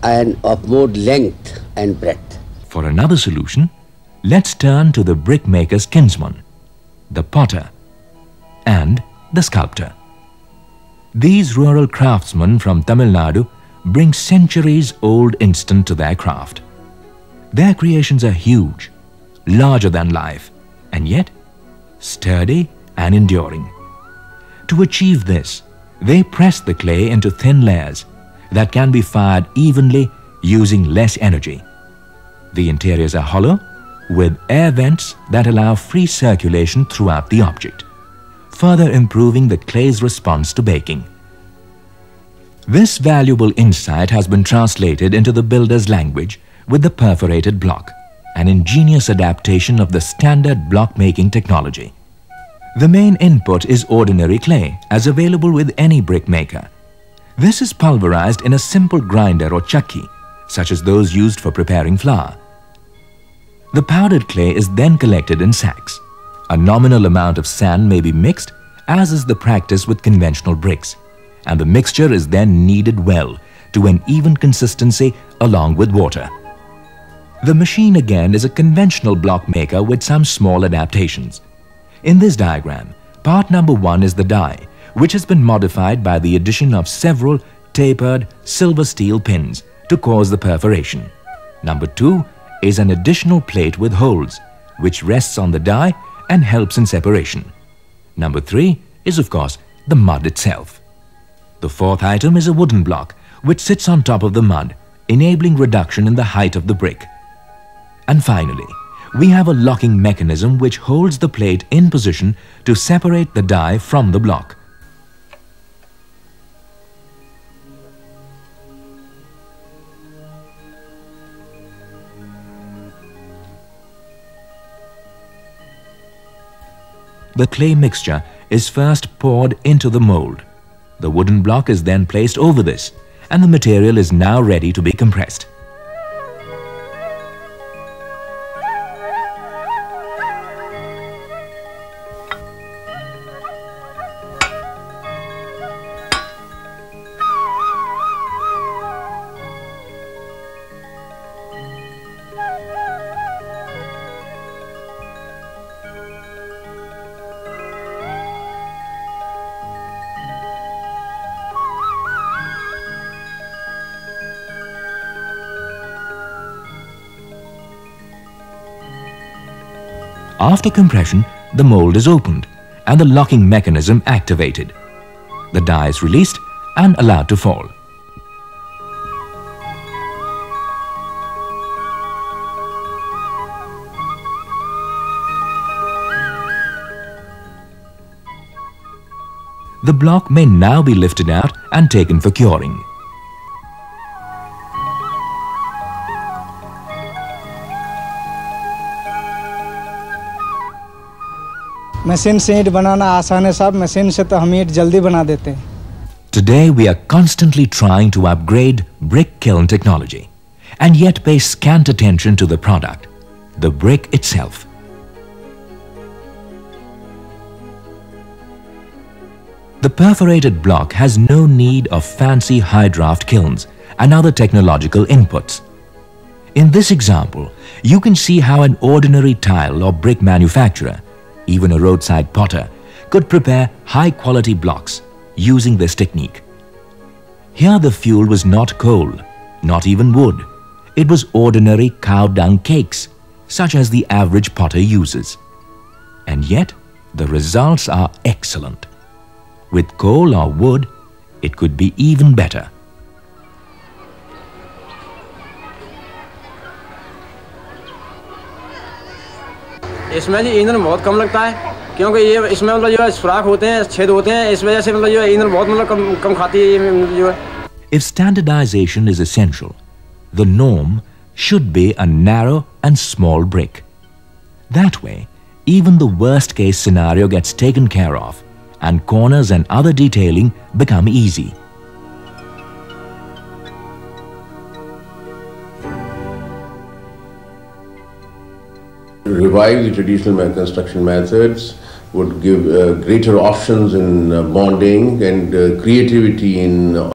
and of more length and breadth. For another solution, let's turn to the brickmaker's kinsman, the potter and the sculptor. These rural craftsmen from Tamil Nadu bring centuries-old instinct to their craft. Their creations are huge, larger than life, and yet sturdy and enduring. To achieve this, they press the clay into thin layers that can be fired evenly using less energy. The interiors are hollow, with air vents that allow free circulation throughout the object, further improving the clay's response to baking. This valuable insight has been translated into the builder's language with the perforated block, an ingenious adaptation of the standard block-making technology. The main input is ordinary clay, as available with any brick maker. This is pulverized in a simple grinder or chakki, such as those used for preparing flour. The powdered clay is then collected in sacks. A nominal amount of sand may be mixed, as is the practice with conventional bricks, and the mixture is then kneaded well to an even consistency along with water. The machine again is a conventional block maker with some small adaptations. In this diagram, part number 1 is the die, which has been modified by the addition of several tapered silver steel pins to cause the perforation. Number 2 is an additional plate with holes, which rests on the die and helps in separation. Number 3 is, of course, the mud itself. The fourth item is a wooden block, which sits on top of the mud, enabling reduction in the height of the brick. And finally, we have a locking mechanism which holds the plate in position to separate the die from the block. The clay mixture is first poured into the mold. The wooden block is then placed over this, and the material is now ready to be compressed. After compression, the mold is opened and the locking mechanism activated. The die is released and allowed to fall. The block may now be lifted out and taken for curing. Machine से ईंट बनाना आसान है साहब, machine से तो हम ईंट जल्दी बना देते हैं. Today we are constantly trying to upgrade brick kiln technology and yet pay scant attention to the product, the brick itself. The perforated block has no need of fancy high draft kilns and other technological inputs. In this example, you can see how an ordinary tile or brick manufacturer, even a roadside potter, could prepare high-quality blocks using this technique. Here the fuel was not coal, not even wood. It was ordinary cow dung cakes, such as the average potter uses. And yet, the results are excellent. With coal or wood, it could be even better. इसमें जी ईंधन बहुत कम लगता है, क्योंकि ये इसमें मतलब जो है सुराख होते हैं, छेद होते हैं, इस वजह से मतलब जो है ईंधन बहुत मतलब कम खाती है ये जो है. If standardization is essential, the norm should be a narrow and small brick. That way, even the worst case scenario gets taken care of and corners and other detailing become easy. Revive the traditional construction methods, would give greater options in bonding and creativity in